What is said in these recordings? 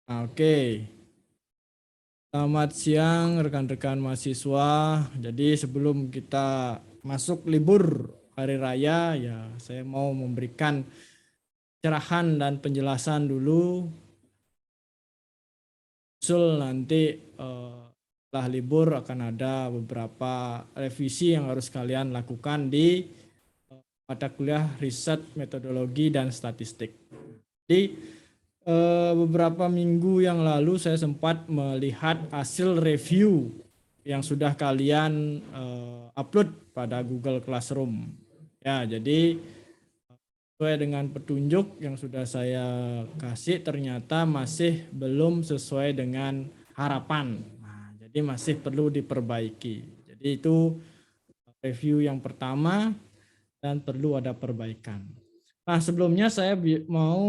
Oke, selamat siang rekan-rekan mahasiswa. Jadi sebelum kita masuk libur hari raya, ya saya mau memberikan cerahan dan penjelasan dulu. Usul nanti setelah libur akan ada beberapa revisi yang harus kalian lakukan di mata kuliah riset metodologi dan statistik. Jadi beberapa minggu yang lalu saya sempat melihat hasil review yang sudah kalian upload pada Google Classroom. Ya, jadi sesuai dengan petunjuk yang sudah saya kasih ternyata masih belum sesuai dengan harapan. Nah, jadi masih perlu diperbaiki. Jadi itu review yang pertama dan perlu ada perbaikan. Nah, sebelumnya saya mau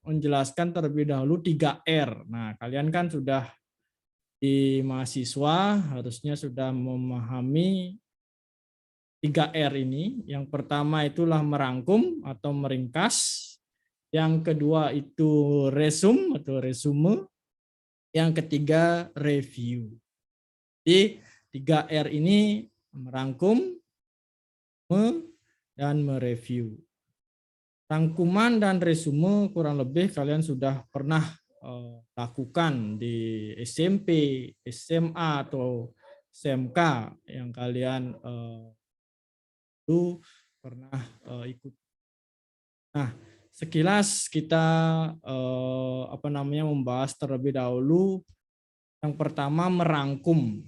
menjelaskan terlebih dahulu 3R. Nah, kalian kan sudah di mahasiswa, harusnya sudah memahami 3R ini. Yang pertama itulah merangkum atau meringkas. Yang kedua itu resume atau resume. Yang ketiga review. Jadi 3R ini merangkum, dan mereview. Rangkuman dan resume kurang lebih kalian sudah pernah lakukan di SMP, SMA, atau SMK yang kalian dulu pernah ikut. Nah, sekilas kita membahas terlebih dahulu. Yang pertama merangkum.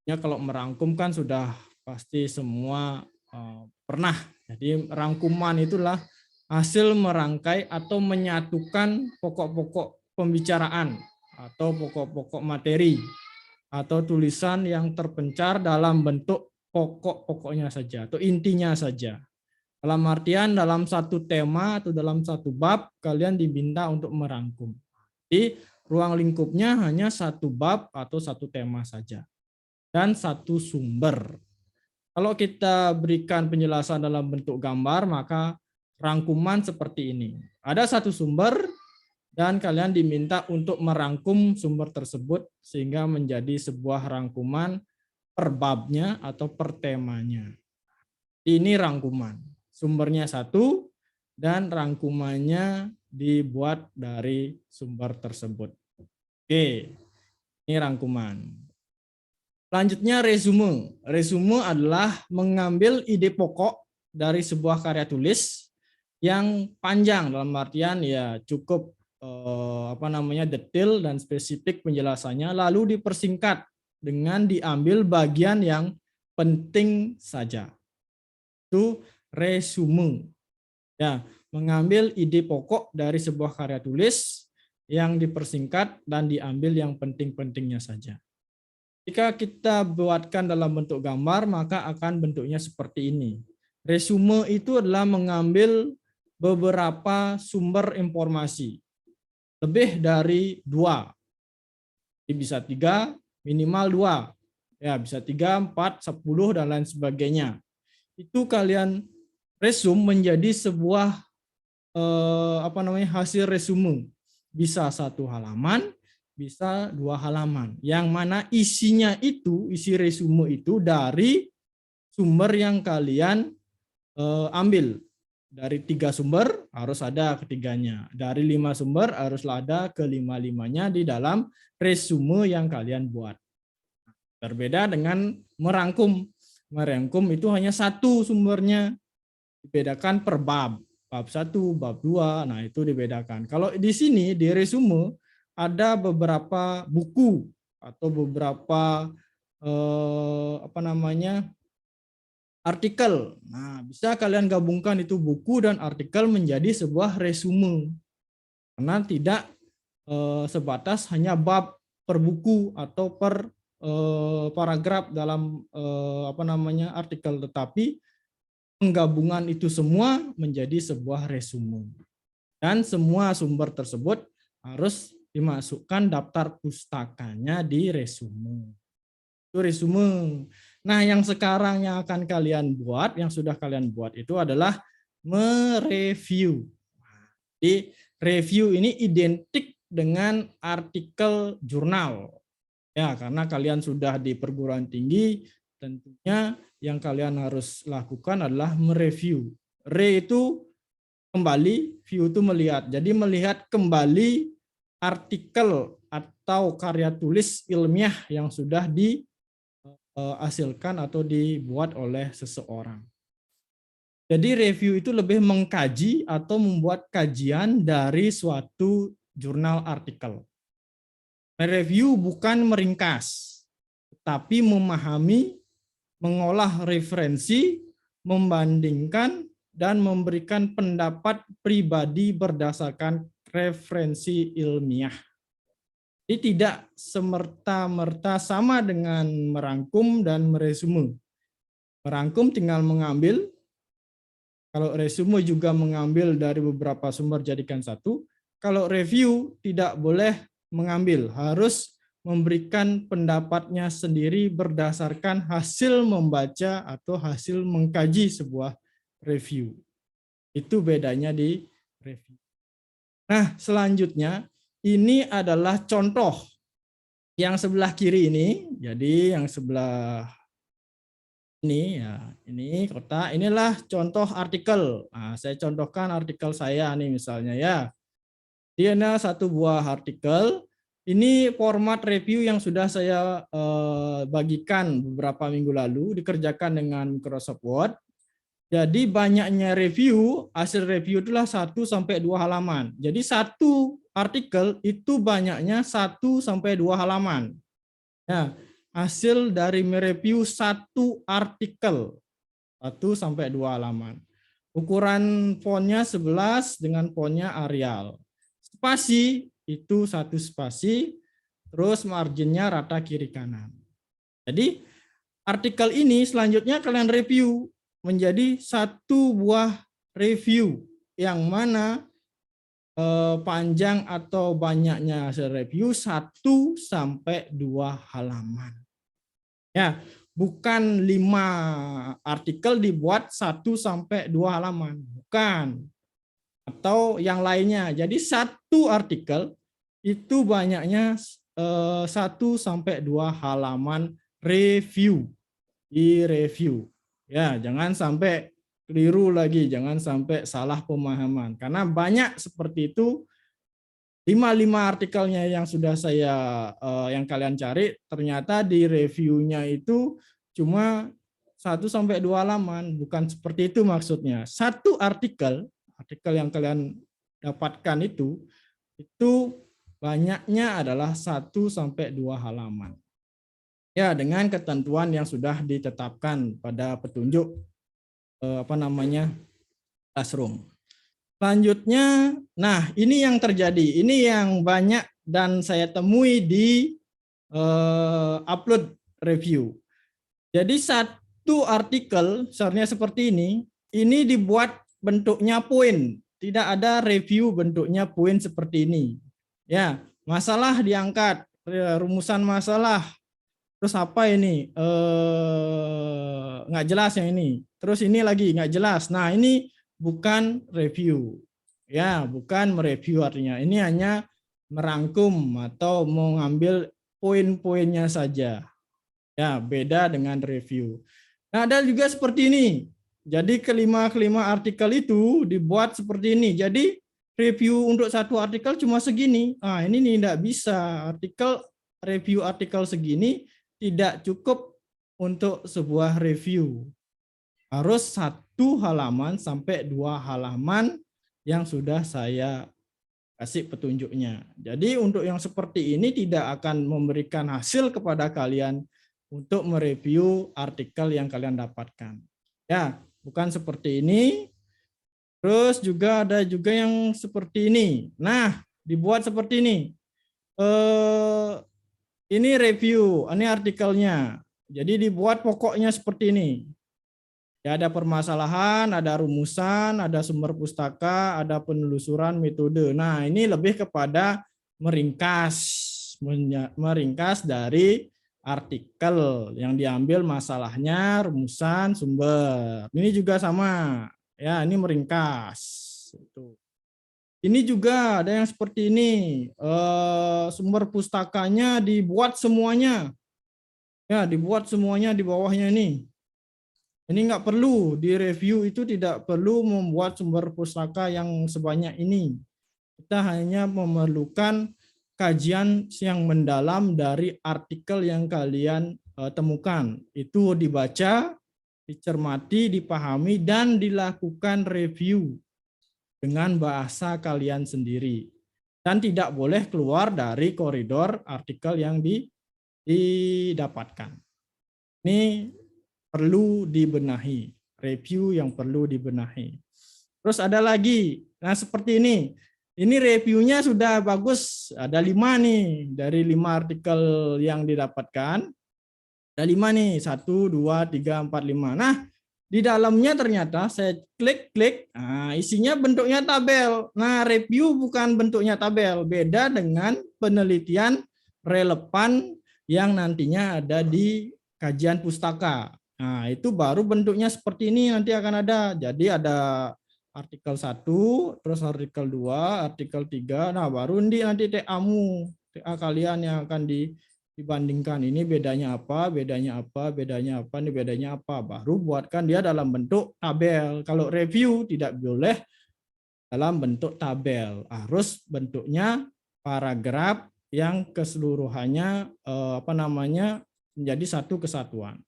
Nah, kalau merangkum kan sudah pasti semua pernah. Jadi rangkuman itulah hasil merangkai atau menyatukan pokok-pokok pembicaraan atau pokok-pokok materi atau tulisan yang terpencar dalam bentuk pokok-pokoknya saja atau intinya saja. Dalam artian dalam satu tema atau dalam satu bab kalian diminta untuk merangkum. Jadi ruang lingkupnya hanya satu bab atau satu tema saja dan satu sumber. Kalau kita berikan penjelasan dalam bentuk gambar, maka rangkuman seperti ini. Ada satu sumber dan kalian diminta untuk merangkum sumber tersebut sehingga menjadi sebuah rangkuman per babnya atau per temanya. Ini rangkuman. Sumbernya satu dan rangkumannya dibuat dari sumber tersebut. Oke, ini rangkuman. Selanjutnya resume. Resume adalah mengambil ide pokok dari sebuah karya tulis yang panjang, dalam artian ya cukup detail dan spesifik penjelasannya, lalu dipersingkat dengan diambil bagian yang penting saja. Itu resume. Ya, mengambil ide pokok dari sebuah karya tulis yang dipersingkat dan diambil yang penting-pentingnya saja. Jika kita buatkan dalam bentuk gambar, maka akan bentuknya seperti ini. Resume itu adalah mengambil beberapa sumber informasi. Lebih dari 2. Bisa 3, minimal 2. Ya, bisa 3, 4, 10, dan lain sebagainya. Itu kalian resume menjadi sebuah hasil resume. Bisa 1 halaman, bisa 2 halaman, yang mana isinya itu, isi resume itu dari sumber yang kalian ambil. Dari 3 sumber harus ada ketiganya, dari 5 sumber haruslah ada kelima-limanya di dalam resume yang kalian buat. Berbeda dengan merangkum. Merangkum itu hanya satu sumbernya, dibedakan per bab. Bab 1, bab 2, nah itu dibedakan. Kalau di sini di resume ada beberapa buku atau beberapa artikel. Nah, bisa kalian gabungkan itu buku dan artikel menjadi sebuah resume. Karena tidak sebatas hanya bab per buku atau per paragraf dalam artikel, tetapi penggabungan itu semua menjadi sebuah resume. Dan semua sumber tersebut harus dimasukkan daftar pustakanya di resume. Itu resume. Nah, yang sekarang yang akan kalian buat, yang sudah kalian buat itu adalah mereview. Jadi review ini identik dengan artikel jurnal. Ya, karena kalian sudah di perguruan tinggi, tentunya yang kalian harus lakukan adalah mereview. Re itu kembali, view itu melihat. Jadi melihat kembali artikel atau karya tulis ilmiah yang sudah dihasilkan atau dibuat oleh seseorang. Jadi review itu lebih mengkaji atau membuat kajian dari suatu jurnal artikel. Review bukan meringkas, tapi memahami, mengolah referensi, membandingkan, dan memberikan pendapat pribadi berdasarkan referensi ilmiah. Jadi tidak semerta-merta sama dengan merangkum dan meresume. Merangkum tinggal mengambil, kalau resume juga mengambil dari beberapa sumber jadikan satu. Kalau review tidak boleh mengambil, harus memberikan pendapatnya sendiri berdasarkan hasil membaca atau hasil mengkaji sebuah review. Itu bedanya di review. Nah, selanjutnya ini adalah contoh yang sebelah kiri ini. Jadi yang sebelah ini ya, ini kotak. Inilah contoh artikel. Nah, saya contohkan artikel saya nih misalnya ya. Dia ada satu buah artikel. Ini format review yang sudah saya bagikan beberapa minggu lalu, dikerjakan dengan Microsoft Word. Jadi banyaknya review, hasil review itulah 1 sampai 2 halaman. Jadi satu artikel itu banyaknya 1 sampai 2 halaman. Ya, hasil dari mereview satu artikel 1 sampai 2 halaman. Ukuran fontnya 11 dengan fontnya Arial. Spasi itu 1 spasi, terus marginnya rata kiri kanan. Jadi artikel ini selanjutnya kalian review menjadi satu buah review yang mana panjang atau banyaknya hasil review 1 sampai 2 halaman. Ya, bukan 5 artikel dibuat 1 sampai 2 halaman, bukan. Atau yang lainnya. Jadi satu artikel itu banyaknya 1 sampai 2 halaman review. Di review. Ya, jangan sampai keliru lagi, jangan sampai salah pemahaman. Karena banyak seperti itu. 5 artikelnya yang sudah saya yang kalian cari ternyata di reviewnya itu cuma 1 sampai 2 halaman, bukan seperti itu maksudnya. Satu artikel yang kalian dapatkan itu banyaknya adalah 1 sampai 2 halaman. Ya, dengan ketentuan yang sudah ditetapkan pada petunjuk Classroom. Selanjutnya, nah ini yang terjadi, ini yang banyak dan saya temui di upload review. Jadi satu artikel sebenarnya seperti ini dibuat bentuknya poin, tidak ada review bentuknya poin seperti ini. Ya, masalah diangkat, rumusan masalah, terus apa ini? Nggak jelas yang ini. Terus ini lagi nggak jelas. Nah ini bukan review, ya bukan mereview artinya. Ini hanya merangkum atau mengambil poin-poinnya saja. Ya beda dengan review. Nah ada juga seperti ini. Jadi kelima artikel itu dibuat seperti ini. Jadi review untuk satu artikel cuma segini. Nah ini tidak bisa. Review artikel segini tidak cukup untuk sebuah review. Harus 1 halaman sampai 2 halaman yang sudah saya kasih petunjuknya. Jadi untuk yang seperti ini tidak akan memberikan hasil kepada kalian untuk mereview artikel yang kalian dapatkan. Ya, bukan seperti ini. Terus juga ada juga yang seperti ini. Nah, dibuat seperti ini. Ini review, ini artikelnya. Jadi dibuat pokoknya seperti ini. Ya, ada permasalahan, ada rumusan, ada sumber pustaka, ada penelusuran metode. Nah, ini lebih kepada meringkas dari artikel yang diambil masalahnya, rumusan, sumber. Ini juga sama. Ya, ini meringkas. Ini juga ada yang seperti ini. Sumber pustakanya dibuat semuanya. Ya, dibuat semuanya di bawahnya ini. Ini nggak perlu di review, itu tidak perlu membuat sumber pustaka yang sebanyak ini. Kita hanya memerlukan kajian yang mendalam dari artikel yang kalian temukan. Itu dibaca, dicermati, dipahami, dan dilakukan review dengan bahasa kalian sendiri. Dan tidak boleh keluar dari koridor artikel yang didapatkan. Ini perlu dibenahi, review yang perlu dibenahi. Terus ada lagi, nah seperti ini. Ini reviewnya sudah bagus, ada 5 nih, dari 5 artikel yang didapatkan. Ada 5 nih, 1, 2, 3, 4, 5. Nah, di dalamnya ternyata saya klik, nah isinya bentuknya tabel. Nah, review bukan bentuknya tabel, beda dengan penelitian relevan yang nantinya ada di kajian pustaka. Nah, itu baru bentuknya seperti ini nanti akan ada. Jadi ada artikel 1, terus artikel 2, artikel 3. Nah, baru nanti TA-mu, TA kalian yang akan dibandingkan, ini bedanya apa, bedanya apa, bedanya apa, ini bedanya apa. Baru buatkan dia dalam bentuk tabel. Kalau review tidak boleh dalam bentuk tabel, harus bentuknya paragraf yang keseluruhannya menjadi satu kesatuan.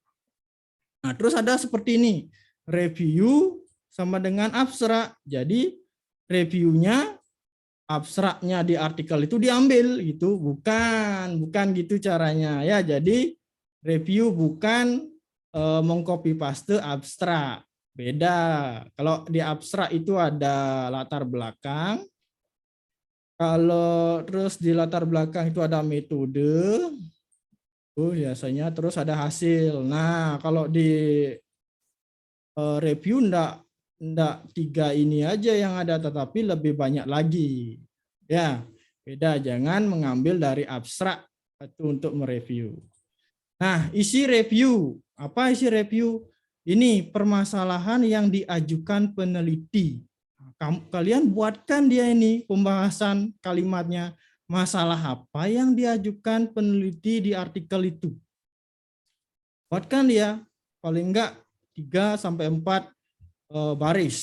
Nah, terus ada seperti ini, review sama dengan abstrak. Jadi reviewnya, abstraknya di artikel itu diambil gitu, bukan gitu caranya ya. Jadi review bukan mengcopy paste abstrak, beda. Kalau di abstrak itu ada latar belakang, kalau terus di latar belakang itu ada metode, biasanya terus ada hasil. Nah, kalau di review enggak 3 ini aja yang ada, tetapi lebih banyak lagi. Ya, beda, jangan mengambil dari abstrak itu untuk mereview. Nah, isi review. Apa isi review? Ini permasalahan yang diajukan peneliti. Kalian buatkan dia ini pembahasan kalimatnya. Masalah apa yang diajukan peneliti di artikel itu? Buatkan dia, paling enggak 3 sampai 4 baris.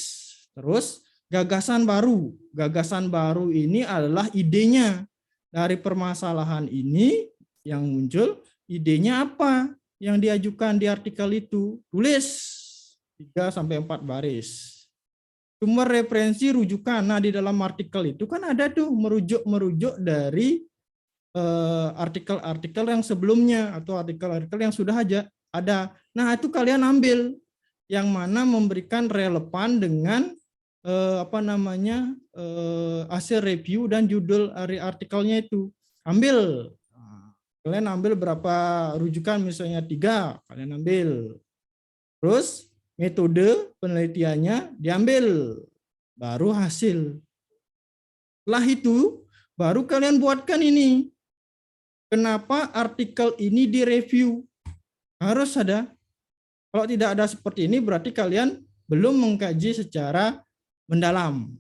Terus gagasan baru. Gagasan baru ini adalah idenya dari permasalahan ini yang muncul. Idenya apa yang diajukan di artikel itu? Tulis 3 sampai 4 baris. Sumber referensi rujukan. Nah, di dalam artikel itu kan ada tuh merujuk dari artikel-artikel yang sebelumnya atau artikel-artikel yang sudah ada. Nah, itu kalian ambil yang mana memberikan relevan dengan hasil review dan judul artikelnya itu. Ambil. Kalian ambil berapa rujukan, misalnya 3, kalian ambil. Terus metode penelitiannya diambil. Baru hasil. Setelah itu baru kalian buatkan ini. Kenapa artikel ini direview? Harus ada. Kalau tidak ada seperti ini berarti kalian belum mengkaji secara mendalam.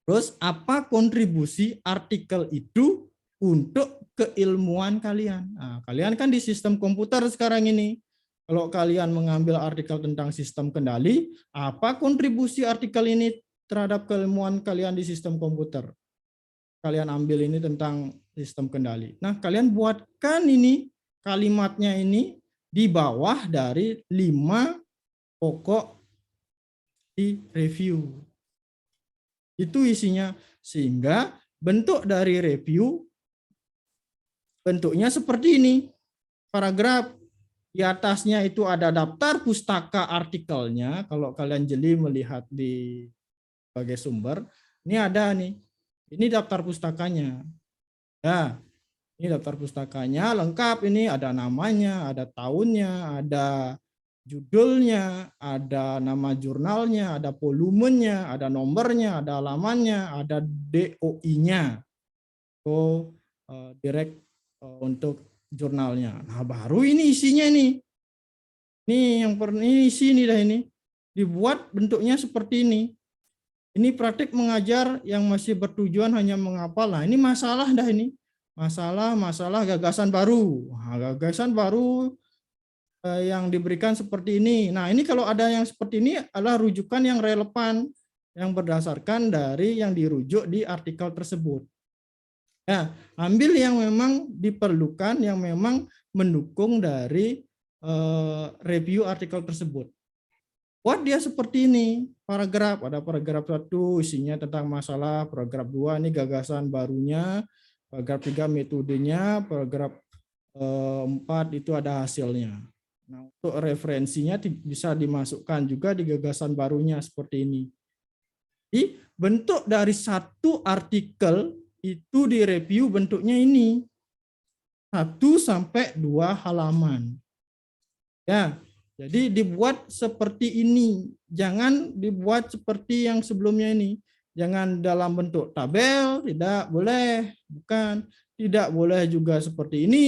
Terus apa kontribusi artikel itu untuk keilmuan kalian? Nah, kalian kan di sistem komputer sekarang ini. Kalau kalian mengambil artikel tentang sistem kendali, apa kontribusi artikel ini terhadap keilmuan kalian di sistem komputer? Kalian ambil ini tentang sistem kendali. Nah, kalian buatkan ini kalimatnya ini di bawah dari 5 pokok di review. Itu isinya, sehingga bentuk dari review bentuknya seperti ini. Paragraf di atasnya itu ada daftar pustaka artikelnya. Kalau kalian jeli melihat di sebagai sumber, ini ada nih. Ini daftar pustakanya. Ya, ini daftar pustakanya lengkap, ini ada namanya, ada tahunnya, ada judulnya, ada nama jurnalnya, ada volumenya, ada nomornya, ada halamannya, ada DOI-nya. Direct untuk jurnalnya. Nah, baru ini isinya nih. Ini yang ini isi nih dah ini. Dibuat bentuknya seperti ini. Ini praktik mengajar yang masih bertujuan hanya menghafal. Nah, ini masalah dah ini. Masalah gagasan baru. Nah, gagasan baru yang diberikan seperti ini. Nah, ini kalau ada yang seperti ini adalah rujukan yang relevan yang berdasarkan dari yang dirujuk di artikel tersebut. Ya, ambil yang memang diperlukan, yang memang mendukung dari review artikel tersebut. Buat dia seperti ini, paragraf, ada paragraf 1 isinya tentang masalah, paragraf 2 ini gagasan barunya, paragraf 3 metodenya, paragraf 4 itu ada hasilnya. Nah, untuk referensinya bisa dimasukkan juga di gagasan barunya seperti ini. Jadi bentuk dari satu artikel itu direview bentuknya ini 1 sampai 2 halaman. Ya, jadi dibuat seperti ini, jangan dibuat seperti yang sebelumnya ini. Jangan dalam bentuk tabel, tidak boleh, bukan. Tidak boleh juga seperti ini.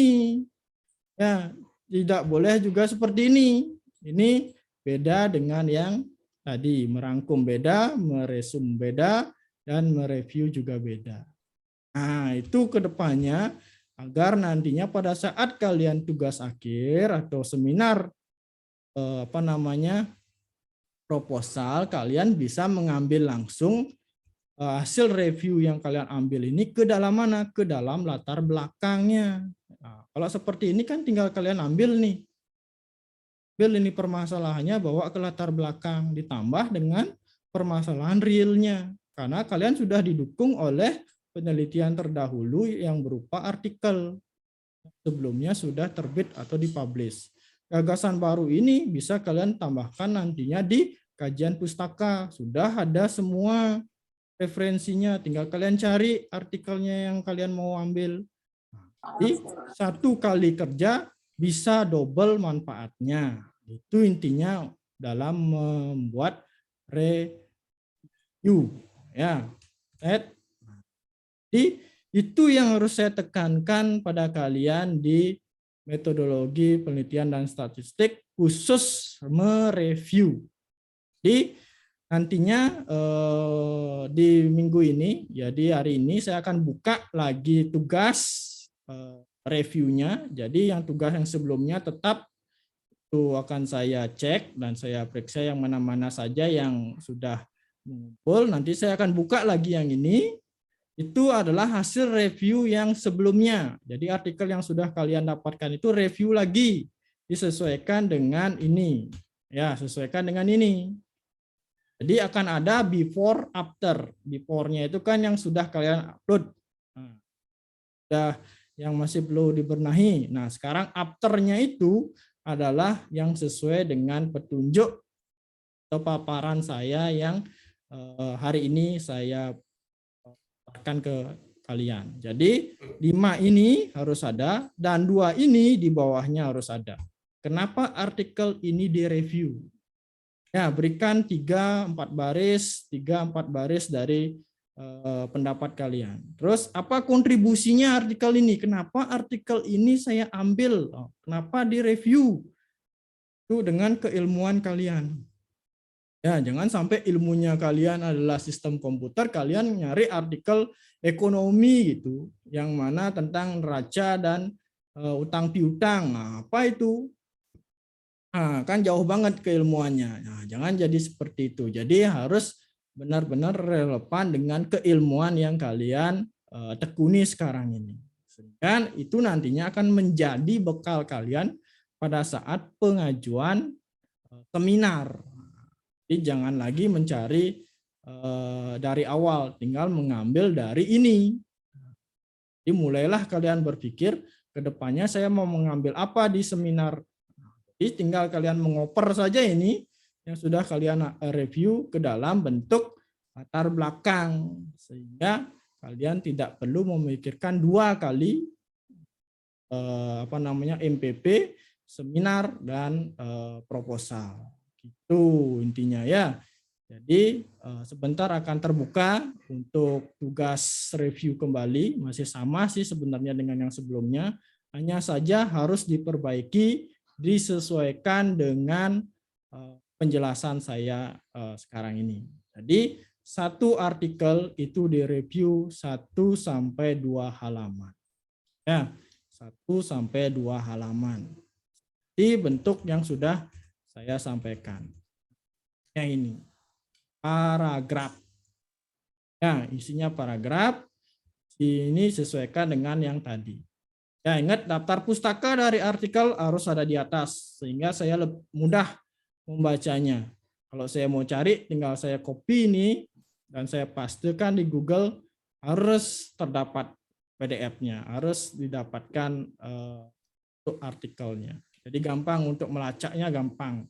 Ya, tidak boleh juga seperti ini. Ini beda dengan yang tadi, merangkum beda, meresum beda, dan mereview juga beda. Nah, itu kedepannya agar nantinya pada saat kalian tugas akhir atau seminar proposal, kalian bisa mengambil langsung hasil review yang kalian ambil ini ke dalam mana? Ke dalam latar belakangnya. Nah, kalau seperti ini kan tinggal kalian ambil nih. Ambil ini permasalahannya, bawa ke latar belakang, ditambah dengan permasalahan realnya. Karena kalian sudah didukung oleh penelitian terdahulu yang berupa artikel. Sebelumnya sudah terbit atau dipublish. Gagasan baru ini bisa kalian tambahkan nantinya di kajian pustaka. Sudah ada semua referensinya, tinggal kalian cari artikelnya yang kalian mau ambil. Jadi 1 kali kerja bisa double manfaatnya. Itu intinya dalam membuat review. Ya, jadi itu yang harus saya tekankan pada kalian di metodologi penelitian dan statistik khusus mereview. Jadi nantinya di minggu ini, jadi hari ini saya akan buka lagi tugas reviewnya. Jadi yang tugas yang sebelumnya tetap itu akan saya cek dan saya periksa yang mana-mana saja yang sudah mengumpul. Nanti saya akan buka lagi yang ini. Itu adalah hasil review yang sebelumnya. Jadi artikel yang sudah kalian dapatkan itu review lagi, disesuaikan dengan ini. Ya, sesuaikan dengan ini. Jadi akan ada before after. Before-nya itu kan yang sudah kalian upload. Nah, sudah yang masih perlu dibenahi. Nah, sekarang after-nya itu adalah yang sesuai dengan petunjuk atau paparan saya yang hari ini saya akan ke kalian. Jadi 5 ini harus ada dan 2 ini di bawahnya harus ada. Kenapa artikel ini direview? Ya, berikan 3-4 baris dari pendapat kalian. Terus apa kontribusinya artikel ini? Kenapa artikel ini saya ambil? Kenapa direview? Itu dengan keilmuan kalian. Ya, jangan sampai ilmunya kalian adalah sistem komputer, kalian nyari artikel ekonomi gitu, yang mana tentang neraca dan utang piutang. Nah, apa itu? Nah, kan jauh banget keilmuannya. Nah, jangan jadi seperti itu. Jadi harus benar-benar relevan dengan keilmuan yang kalian tekuni sekarang ini. Dan itu nantinya akan menjadi bekal kalian pada saat pengajuan seminar. Jadi jangan lagi mencari dari awal, tinggal mengambil dari ini. Jadi mulailah kalian berpikir ke depannya saya mau mengambil apa di seminar. Jadi tinggal kalian mengoper saja ini yang sudah kalian review ke dalam bentuk latar belakang sehingga kalian tidak perlu memikirkan 2 kali MPP, seminar dan proposal. Itu intinya ya. Jadi sebentar akan terbuka untuk tugas review kembali, masih sama sih sebenarnya dengan yang sebelumnya, hanya saja harus diperbaiki, disesuaikan dengan penjelasan saya sekarang ini. Jadi satu artikel itu direview 1 sampai 2 halaman. Ya, 1 sampai 2 halaman. Di bentuk yang sudah saya sampaikan. Yang ini, paragraf. Ya, isinya paragraf. Ini sesuaikan dengan yang tadi. Ya, ingat daftar pustaka dari artikel harus ada di atas sehingga saya mudah membacanya. Kalau saya mau cari, tinggal saya copy ini dan saya pastekan di Google, harus terdapat PDF-nya, harus didapatkan untuk artikelnya. Jadi gampang untuk melacaknya, gampang.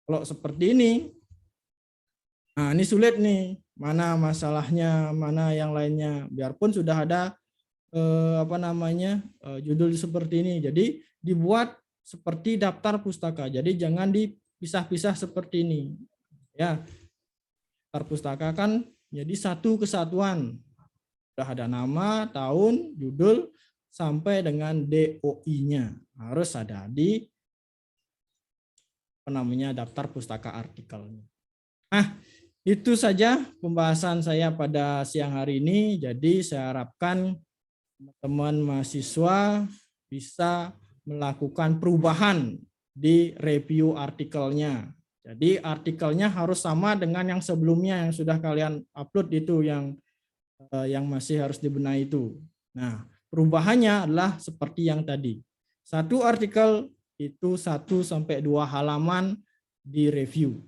Kalau seperti ini, nah ini sulit nih, mana masalahnya, mana yang lainnya. Biarpun sudah ada judul seperti ini. Jadi dibuat seperti daftar pustaka. Jadi jangan dipisah-pisah seperti ini. Ya, daftar pustaka kan jadi satu kesatuan. Sudah ada nama, tahun, judul, sampai dengan DOI-nya harus ada di daftar pustaka artikelnya. Nah, itu saja pembahasan saya pada siang hari ini. Jadi saya harapkan teman-teman mahasiswa bisa melakukan perubahan di review artikelnya. Jadi artikelnya harus sama dengan yang sebelumnya yang sudah kalian upload itu, yang masih harus dibenahi itu. Nah, perubahannya adalah seperti yang tadi. Satu artikel itu 1 sampai 2 halaman di review.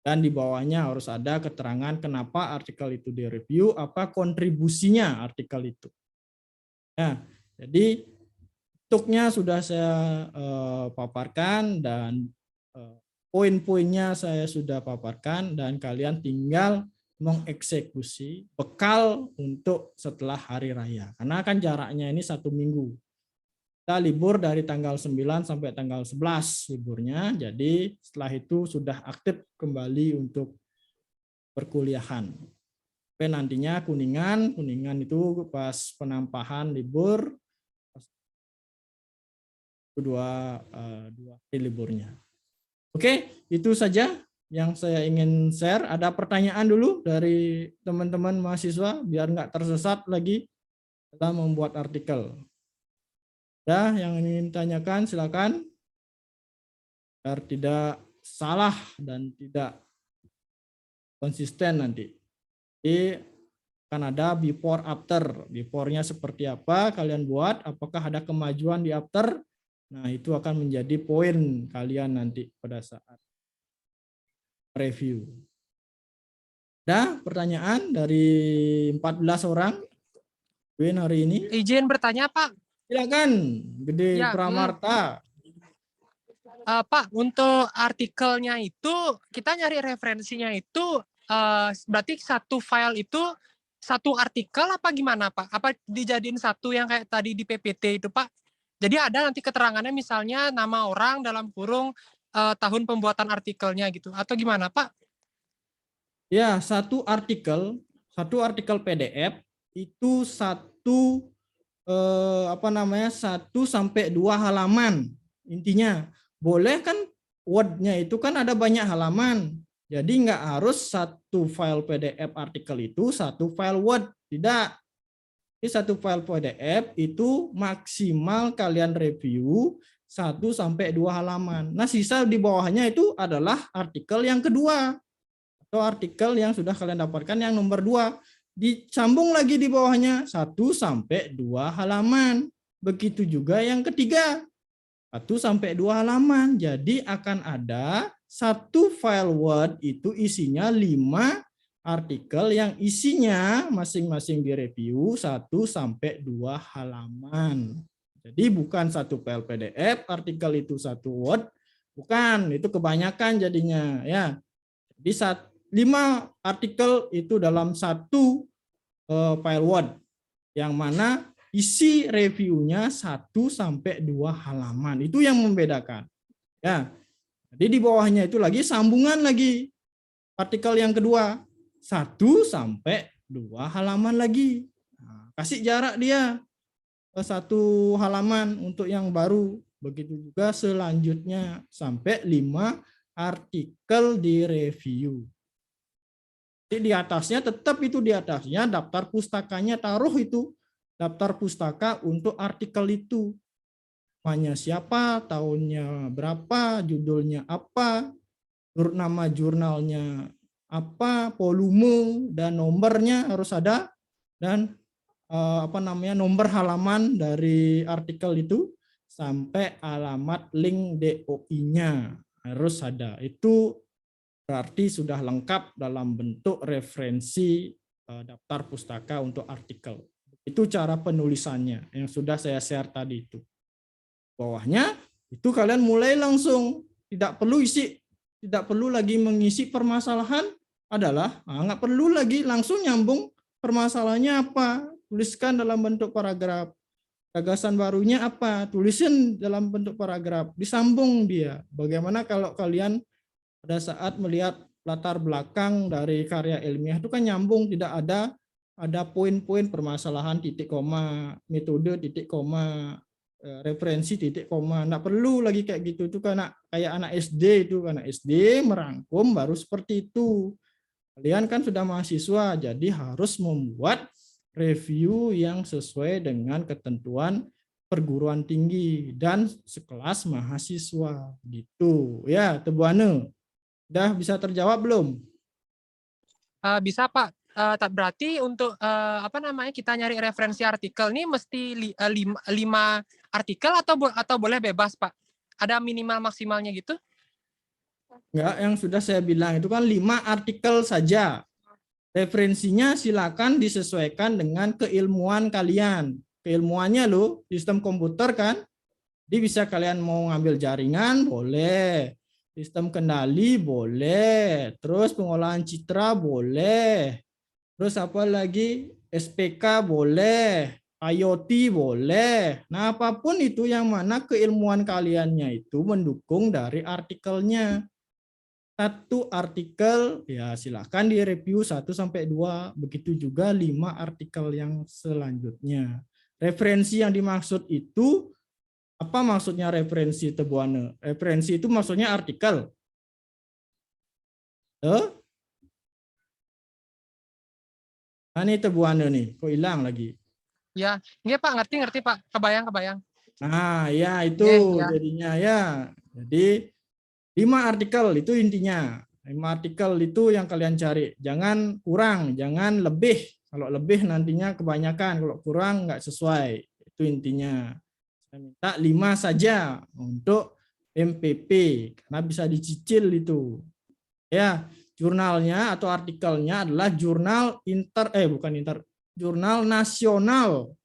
Dan di bawahnya harus ada keterangan kenapa artikel itu di review, apa kontribusinya artikel itu. Nah, jadi bentuknya sudah saya paparkan dan poin-poinnya saya sudah paparkan dan kalian tinggal mengeksekusi bekal untuk setelah hari raya. Karena kan jaraknya ini 1 minggu. Kita libur dari tanggal 9 sampai tanggal 11 liburnya. Jadi setelah itu sudah aktif kembali untuk perkuliahan. Sampai nantinya Kuningan itu pas penampahan libur dua hari liburnya. Oke, itu saja yang saya ingin share. Ada pertanyaan dulu dari teman-teman mahasiswa biar nggak tersesat lagi dalam membuat artikel. Ya, yang ingin tanyakan silakan, biar tidak salah dan tidak konsisten nanti. Jadi akan ada before after. Before-nya seperti apa kalian buat, apakah ada kemajuan di after. Nah, itu akan menjadi poin kalian nanti pada saat review. Ada pertanyaan dari 14 orang Win hari ini? Izin bertanya, Pak. Silakan, Gede Ya, Pramarta. Pak, untuk artikelnya itu kita nyari referensinya itu berarti satu file itu satu artikel apa gimana, Pak? Apa dijadiin satu yang kayak tadi di PPT itu, Pak? Jadi ada nanti keterangannya misalnya nama orang dalam kurung tahun pembuatan artikelnya gitu atau gimana, Pak? Ya, satu artikel PDF itu satu 1 sampai 2 halaman. Intinya, boleh kan Word-nya itu kan ada banyak halaman. Jadi nggak harus satu file PDF artikel itu satu file Word, tidak. Jadi satu file PDF itu maksimal kalian review 1 sampai 2 halaman. Nah, sisa di bawahnya itu adalah artikel yang kedua atau artikel yang sudah kalian dapatkan yang nomor 2. Disambung lagi di bawahnya 1 sampai 2 halaman. Begitu juga yang ketiga. 1 sampai 2 halaman. Jadi akan ada satu file Word itu isinya 5 artikel yang isinya masing-masing direview 1 sampai 2 halaman. Jadi bukan satu file PDF, artikel itu satu Word, bukan, itu kebanyakan jadinya ya. Jadi 5 artikel itu dalam satu file Word, yang mana isi reviewnya 1 sampai 2 halaman. Itu yang membedakan. Ya. Jadi di bawahnya itu lagi sambungan lagi artikel yang kedua 1 sampai 2 halaman lagi. Nah, kasih jarak dia 1 halaman untuk yang baru. Begitu juga selanjutnya sampai 5 artikel di review. Di atasnya tetap itu di atasnya daftar pustakanya taruh itu daftar pustaka untuk artikel itu. Namanya siapa, tahunnya berapa, judulnya apa, nama jurnalnya apa, volume dan nomornya harus ada dan nomor halaman dari artikel itu sampai alamat link DOI-nya harus ada. Itu berarti sudah lengkap dalam bentuk referensi daftar pustaka untuk artikel. Itu cara penulisannya yang sudah saya share tadi itu. Bawahnya itu kalian mulai langsung, tidak perlu lagi mengisi permasalahan adalah nggak perlu lagi langsung nyambung permasalahannya apa, tuliskan dalam bentuk paragraf. Gagasan barunya apa, tulisin dalam bentuk paragraf, disambung dia. Bagaimana kalau kalian pada saat melihat latar belakang dari karya ilmiah itu kan nyambung, tidak ada poin-poin permasalahan titik koma, metode titik koma, referensi titik koma, nggak perlu lagi kayak gitu. Itu kayak anak SD, itu anak SD merangkum baru seperti itu. Kalian kan sudah mahasiswa, jadi harus membuat review yang sesuai dengan ketentuan perguruan tinggi dan sekelas mahasiswa gitu ya. Tebuane udah bisa terjawab belum? Bisa Pak. Berarti untuk kita nyari referensi artikel ini mesti 5 artikel atau boleh bebas Pak? Ada minimal maksimalnya gitu? Enggak, yang sudah saya bilang itu kan 5 artikel saja. Referensinya silakan disesuaikan dengan keilmuan kalian. Keilmuannya loh, sistem komputer kan. Jadi bisa kalian mau ngambil jaringan, boleh. Sistem kendali boleh, terus pengolahan citra boleh, terus apa lagi, SPK boleh, IoT boleh. Nah, apapun itu yang mana keilmuan kaliannya itu mendukung dari artikelnya. Satu artikel ya silahkan direview 1-2, begitu juga 5 artikel yang selanjutnya. Referensi yang dimaksud itu apa maksudnya referensi, Tebuane? Referensi itu maksudnya artikel. Nah, ini Tebuane nih, kok hilang lagi? Ya, iya Pak, ngerti Pak, kebayang. Nah, ya itu Ya. jadinya ya. Jadi 5 artikel itu intinya. 5 artikel itu yang kalian cari. Jangan kurang, jangan lebih. Kalau lebih nantinya kebanyakan, kalau kurang nggak sesuai. Itu intinya. Saya minta 5 saja untuk MPP karena bisa dicicil itu. Ya, jurnalnya atau artikelnya adalah jurnal jurnal nasional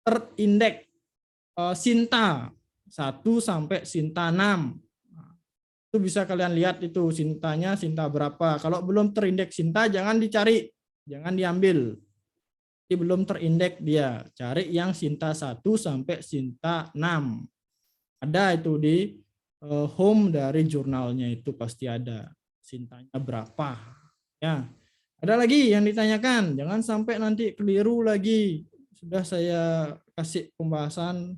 terindeks Sinta 1 sampai Sinta 6. Itu bisa kalian lihat itu Sintanya Sinta berapa. Kalau belum terindeks Sinta jangan dicari, jangan diambil. Belum terindeks dia, cari yang Sinta 1 sampai Sinta 6. Ada itu di home dari jurnalnya, itu pasti ada Sintanya berapa ya. Ada lagi yang ditanyakan, jangan sampai nanti keliru lagi. Sudah saya kasih pembahasan,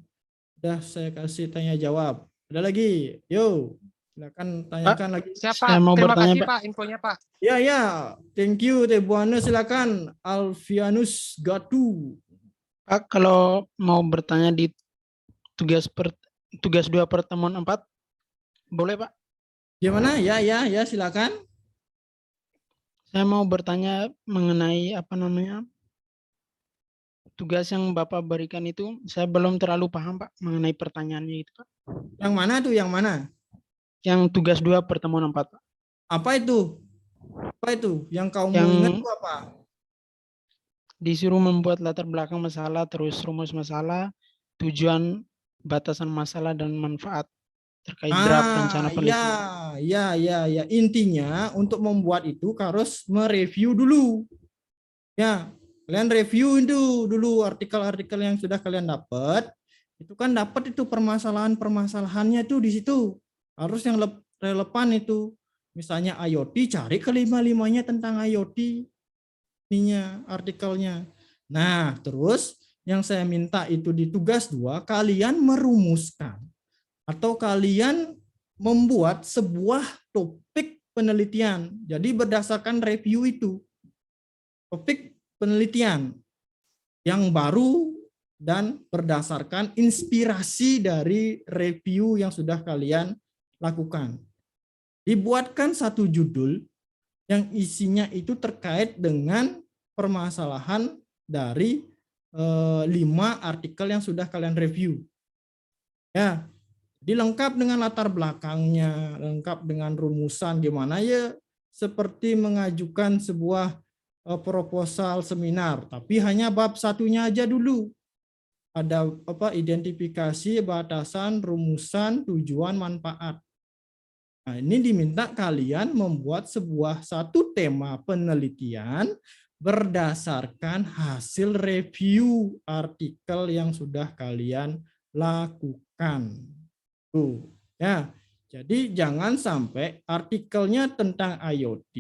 sudah saya kasih tanya jawab. Ada lagi, yo silakan tanyakan lagi. Siapa? Terima kasih Pak infonya Pak. Ya, thank you Tebuane, silakan Alfianus Gatu. Pak, kalau mau bertanya di tugas 2 pertemuan 4, boleh Pak? Gimana? Ya, silakan. Saya mau bertanya mengenai tugas yang Bapak berikan itu. Saya belum terlalu paham Pak mengenai pertanyaannya itu Pak. Yang mana tuh? Yang mana? Yang tugas 2 pertemuan 4 Pak. Apa itu? Yang kau mau ingat itu apa? Disuruh membuat latar belakang masalah, terus rumus masalah, tujuan, batasan masalah, dan manfaat terkait draft rencana penelitian. Ya. Intinya untuk membuat itu harus mereview dulu. Ya, kalian review itu dulu artikel-artikel yang sudah kalian dapat. Itu kan dapat itu permasalahannya itu di situ. Harus yang relevan itu. Misalnya IoT, cari kelima-limanya tentang IoT. Ininya artikelnya. Nah, terus yang saya minta itu di tugas 2, kalian merumuskan atau kalian membuat sebuah topik penelitian. Jadi berdasarkan review itu, topik penelitian yang baru dan berdasarkan inspirasi dari review yang sudah kalian lakukan. Dibuatkan satu judul yang isinya itu terkait dengan permasalahan dari 5 artikel yang sudah kalian review. Ya, jadi lengkap dengan latar belakangnya, lengkap dengan rumusan gimana ya, seperti mengajukan sebuah proposal seminar, tapi hanya bab satunya aja dulu. Ada identifikasi, batasan, rumusan, tujuan, manfaat. Nah, ini diminta kalian membuat satu tema penelitian berdasarkan hasil review artikel yang sudah kalian lakukan. Tuh, ya. Jadi jangan sampai artikelnya tentang IoT,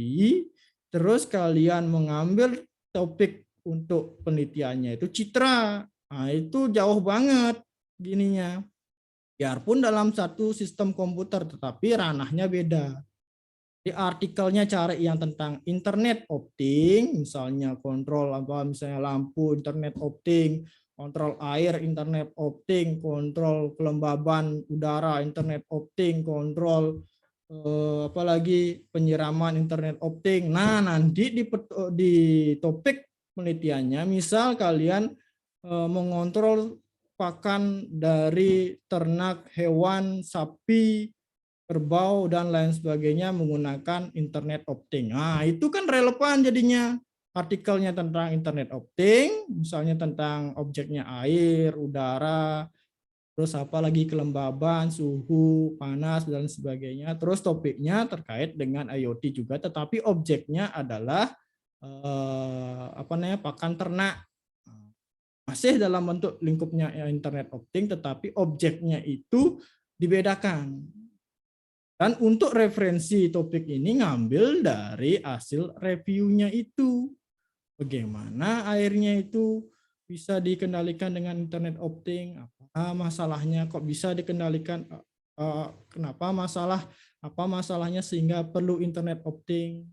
terus kalian mengambil topik untuk penelitiannya itu citra. Nah, itu jauh banget gininya. Biarpun dalam satu sistem komputer, tetapi ranahnya beda. Di artikelnya cari yang tentang internet opting, misalnya kontrol misalnya lampu internet opting, kontrol air internet opting, kontrol kelembaban udara internet opting, kontrol apalagi penyiraman internet opting. Nah, nanti di topik penelitiannya, misal kalian mengontrol pakan dari ternak hewan, sapi, kerbau, dan lain sebagainya menggunakan internet opting. Nah, itu kan relevan jadinya. Artikelnya tentang internet opting, misalnya tentang objeknya air, udara, terus apa lagi kelembaban, suhu, panas, dan sebagainya. Terus topiknya terkait dengan IoT juga, tetapi objeknya adalah pakan ternak. Masih dalam bentuk lingkupnya internet opting, tetapi objeknya itu dibedakan. Dan untuk referensi topik ini ngambil dari hasil reviewnya itu. Bagaimana airnya itu bisa dikendalikan dengan internet opting? Apa masalahnya kok bisa dikendalikan? Kenapa apa masalahnya sehingga perlu internet opting?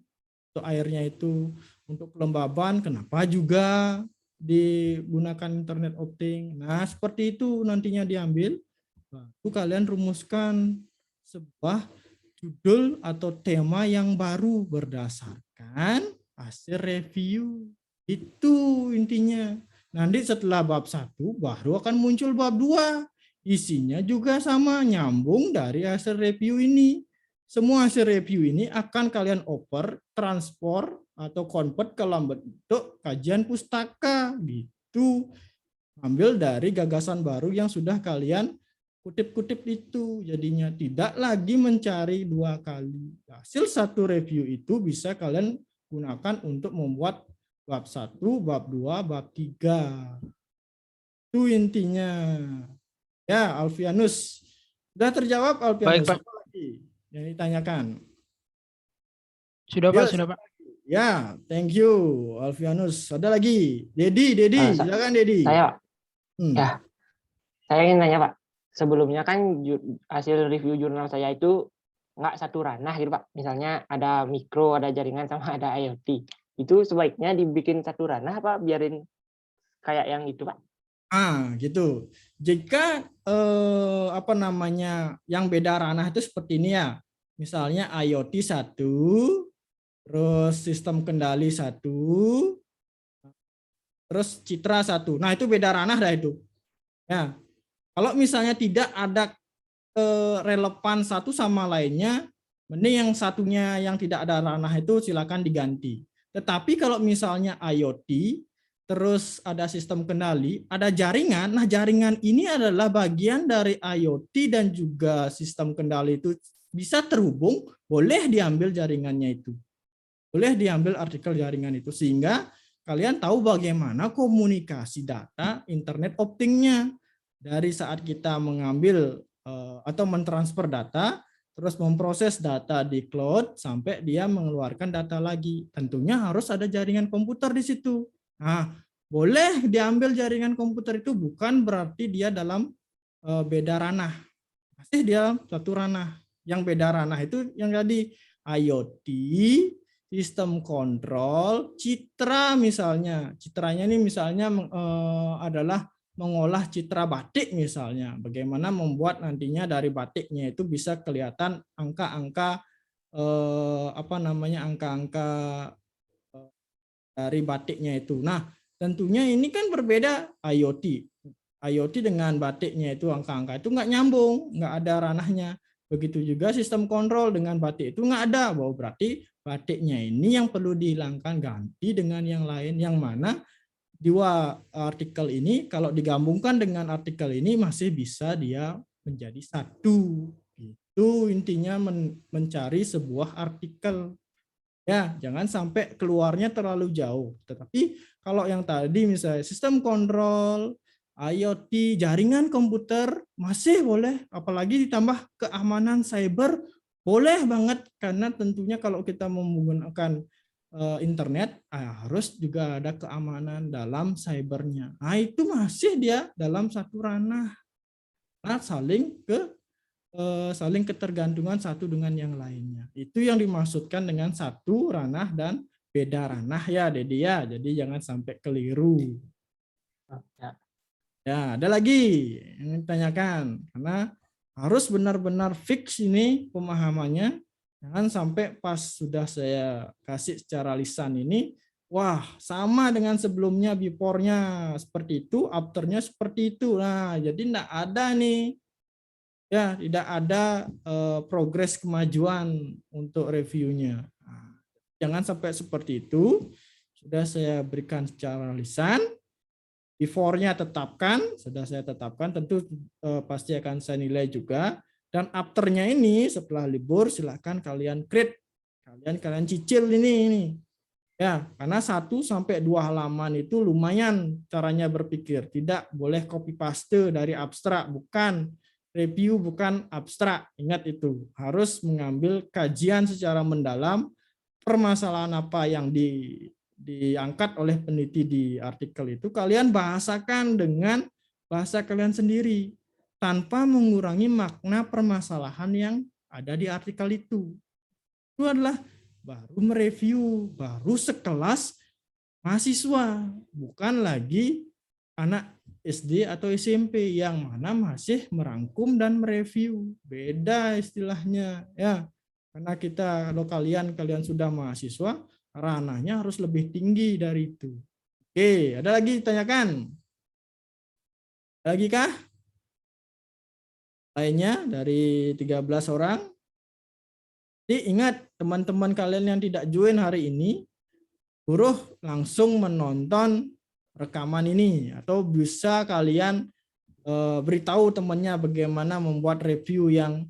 Untuk airnya itu, untuk kelembaban, kenapa juga digunakan internet opting? Nah, seperti itu nantinya diambil. Lalu kalian rumuskan sebuah judul atau tema yang baru berdasarkan hasil review. Itu intinya. Nanti setelah bab 1 baru akan muncul bab 2. Isinya juga sama, nyambung dari hasil review ini. Semua hasil review ini akan kalian oper, transport, atau convert ke dalam bentuk kajian pustaka. Gitu. Ambil dari gagasan baru yang sudah kalian kutip-kutip itu, jadinya tidak lagi mencari 2 kali. Hasil satu review itu bisa kalian gunakan untuk membuat bab 1, bab 2, bab 3. Itu intinya. Ya, Alfianus. Sudah terjawab, Alfianus? Baik, Pak. Apa lagi yang ditanyakan? Sudah, Pak, Yes. sudah, Pak. Ya, thank you, Alfianus. Ada lagi? Dedi, silakan Dedi. Saya, ya, saya ingin tanya Pak. Sebelumnya kan hasil review jurnal saya itu nggak satu ranah gitu Pak. Misalnya ada mikro, ada jaringan, sama ada IoT. Itu sebaiknya dibikin satu ranah Pak, biarin kayak yang itu Pak. Gitu. Jika yang beda ranah itu seperti ini ya. Misalnya IoT 1, terus sistem kendali 1, terus citra 1. Nah, itu beda ranah dah itu. Ya. Kalau misalnya tidak ada relevan satu sama lainnya, mending yang satunya yang tidak ada ranah itu silakan diganti. Tetapi kalau misalnya IoT, terus ada sistem kendali, ada jaringan, nah jaringan ini adalah bagian dari IoT dan juga sistem kendali itu bisa terhubung, boleh diambil jaringannya itu. Boleh diambil artikel jaringan itu, sehingga kalian tahu bagaimana komunikasi data internet optingnya. Dari saat kita mengambil atau mentransfer data, terus memproses data di cloud, sampai dia mengeluarkan data lagi. Tentunya harus ada jaringan komputer di situ. Nah, boleh diambil jaringan komputer itu, bukan berarti dia dalam beda ranah. Pasti dia satu ranah. Yang beda ranah itu yang tadi IoT, sistem kontrol, citra misalnya. Citranya ini misalnya adalah mengolah citra batik misalnya. Bagaimana membuat nantinya dari batiknya itu bisa kelihatan angka-angka angka-angka dari batiknya itu. Nah, tentunya ini kan berbeda IoT. IoT dengan batiknya itu angka-angka itu nggak nyambung, nggak ada ranahnya. Begitu juga sistem kontrol dengan batik itu nggak ada. Bahwa berarti batiknya ini yang perlu dihilangkan, ganti dengan yang lain, yang mana dua artikel ini kalau digabungkan dengan artikel ini masih bisa dia menjadi satu. Itu intinya mencari sebuah artikel. Ya, jangan sampai keluarnya terlalu jauh. Tetapi kalau yang tadi misalnya sistem kontrol, IoT, jaringan komputer masih boleh, apalagi ditambah keamanan cyber boleh banget, karena tentunya kalau kita menggunakan internet harus juga ada keamanan dalam cybernya. Nah, itu masih dia dalam satu ranah. Nah, saling ketergantungan satu dengan yang lainnya. Itu yang dimaksudkan dengan satu ranah dan beda ranah ya, Dedi ya. Jadi jangan sampai keliru. Ya, ada lagi yang ditanyakan, karena harus benar-benar fix ini pemahamannya. Jangan sampai pas sudah saya kasih secara lisan ini, wah sama dengan sebelumnya, before-nya seperti itu, after-nya seperti itu. Nah, jadi tidak ada nih, ya tidak ada progres kemajuan untuk reviewnya. Nah, jangan sampai seperti itu. Sudah saya berikan secara lisan. Before-nya tetapkan, sudah saya tetapkan, tentu pasti akan saya nilai juga. Dan after-nya ini setelah libur silahkan kalian create, kalian cicil ini. Ya, karena 1 sampai 2 halaman itu lumayan caranya berpikir. Tidak boleh copy paste dari abstrak, bukan review, bukan abstrak. Ingat itu, harus mengambil kajian secara mendalam permasalahan apa yang diangkat oleh peneliti di artikel itu, kalian bahasakan dengan bahasa kalian sendiri tanpa mengurangi makna permasalahan yang ada di artikel itu. Itu adalah baru mereview, baru sekelas mahasiswa, bukan lagi anak SD atau SMP yang mana masih merangkum dan mereview. Beda istilahnya ya. Karena kalau kalian sudah mahasiswa, ranahnya harus lebih tinggi dari itu. Oke, ada lagi ditanyakan? Lagi kah? Lainnya dari 13 orang? Jadi ingat teman-teman kalian yang tidak join hari ini, suruh langsung menonton rekaman ini, atau bisa kalian beritahu temannya bagaimana membuat review yang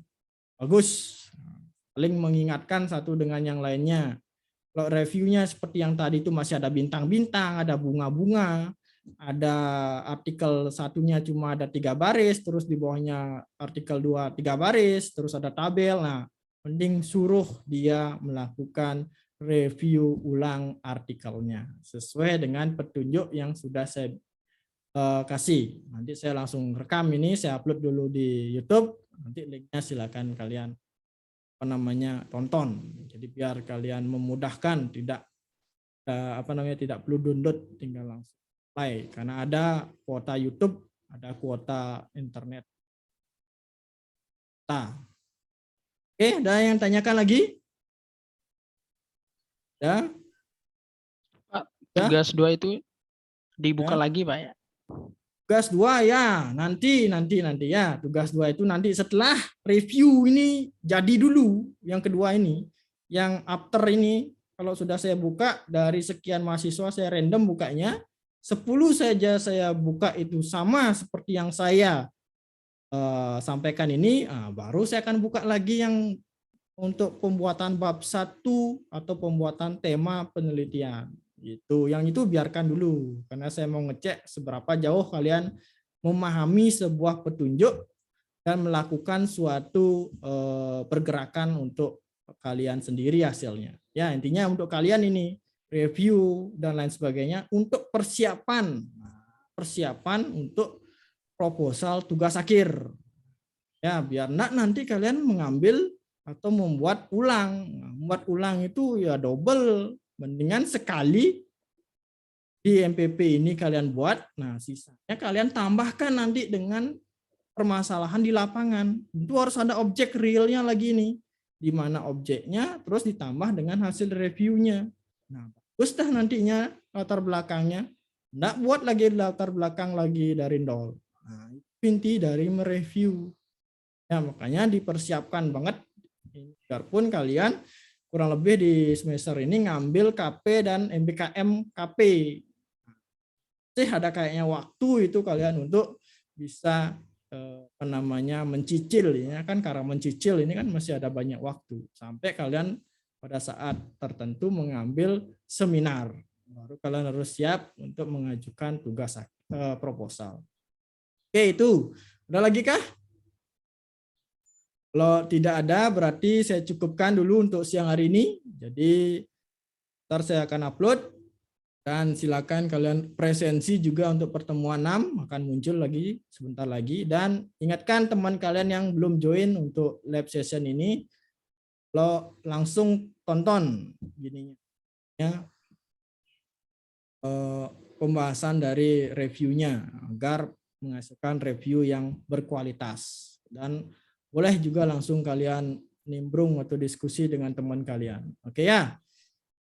bagus. Saling mengingatkan satu dengan yang lainnya. Kalau reviewnya seperti yang tadi itu masih ada bintang-bintang, ada bunga-bunga, ada artikel satunya cuma ada 3 baris, terus di bawahnya artikel 2 3 baris, terus ada tabel. Nah, mending suruh dia melakukan review ulang artikelnya sesuai dengan petunjuk yang sudah saya kasih. Nanti saya langsung rekam ini, saya upload dulu di YouTube. Nanti linknya silakan kalian tonton. Jadi biar kalian memudahkan, tidak perlu download, tinggal langsung play, karena ada kuota YouTube, ada kuota internet. Oke, ada yang tanyakan lagi? Ya. Pak, tugas 2 itu dibuka ya. lagi Pak ya? Tugas 2 ya, nanti ya. Tugas 2 itu nanti setelah review ini jadi dulu. Yang kedua ini, yang after ini, kalau sudah saya buka dari sekian mahasiswa, saya random bukanya, 10 saja saya buka itu sama seperti yang saya sampaikan ini, baru saya akan buka lagi yang untuk pembuatan bab 1 atau pembuatan tema penelitian. Yang itu biarkan dulu, karena saya mau ngecek seberapa jauh kalian memahami sebuah petunjuk dan melakukan suatu pergerakan untuk kalian sendiri hasilnya. Ya, intinya untuk kalian ini review dan lain sebagainya untuk persiapan untuk proposal tugas akhir. Ya, biar nanti kalian mengambil atau membuat ulang. membuat ulang itu ya double, mendingan sekali di MPP ini kalian buat, nah sisanya kalian tambahkan nanti dengan permasalahan di lapangan. Itu harus ada objek realnya lagi nih, di mana objeknya terus ditambah dengan hasil reviewnya. Nah, bagus dah nantinya latar belakangnya. Nggak buat lagi latar belakang lagi dari nol. Nah, itu inti dari mereview. Ya, makanya dipersiapkan banget. Biarpun kalian kurang lebih di semester ini ngambil KP dan MBKM KP. Sih ada kayaknya waktu itu kalian untuk bisa mencicil ya kan, karena mencicil ini kan masih ada banyak waktu sampai kalian pada saat tertentu mengambil seminar, baru kalian harus siap untuk mengajukan tugas proposal. Oke, itu ada lagi kah? Kalau tidak ada berarti saya cukupkan dulu untuk siang hari ini. Jadi ntar saya akan upload. Dan silakan kalian presensi juga untuk pertemuan 6 akan muncul lagi sebentar lagi. Dan ingatkan teman kalian yang belum join untuk lab session ini, lo langsung tonton gininya ya, pembahasan dari reviewnya agar menghasilkan review yang berkualitas. Dan boleh juga langsung kalian nimbrung atau diskusi dengan teman kalian. Oke ya.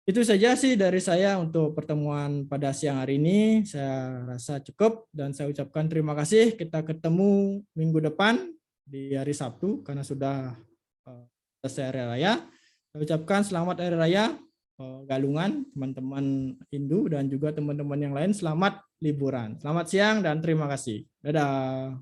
Itu saja sih dari saya untuk pertemuan pada siang hari ini. Saya rasa cukup dan saya ucapkan terima kasih. Kita ketemu minggu depan di hari Sabtu karena sudah selesai hari raya. Saya ucapkan selamat hari raya Galungan, teman-teman Hindu dan juga teman-teman yang lain. Selamat liburan. Selamat siang dan terima kasih. Dadah.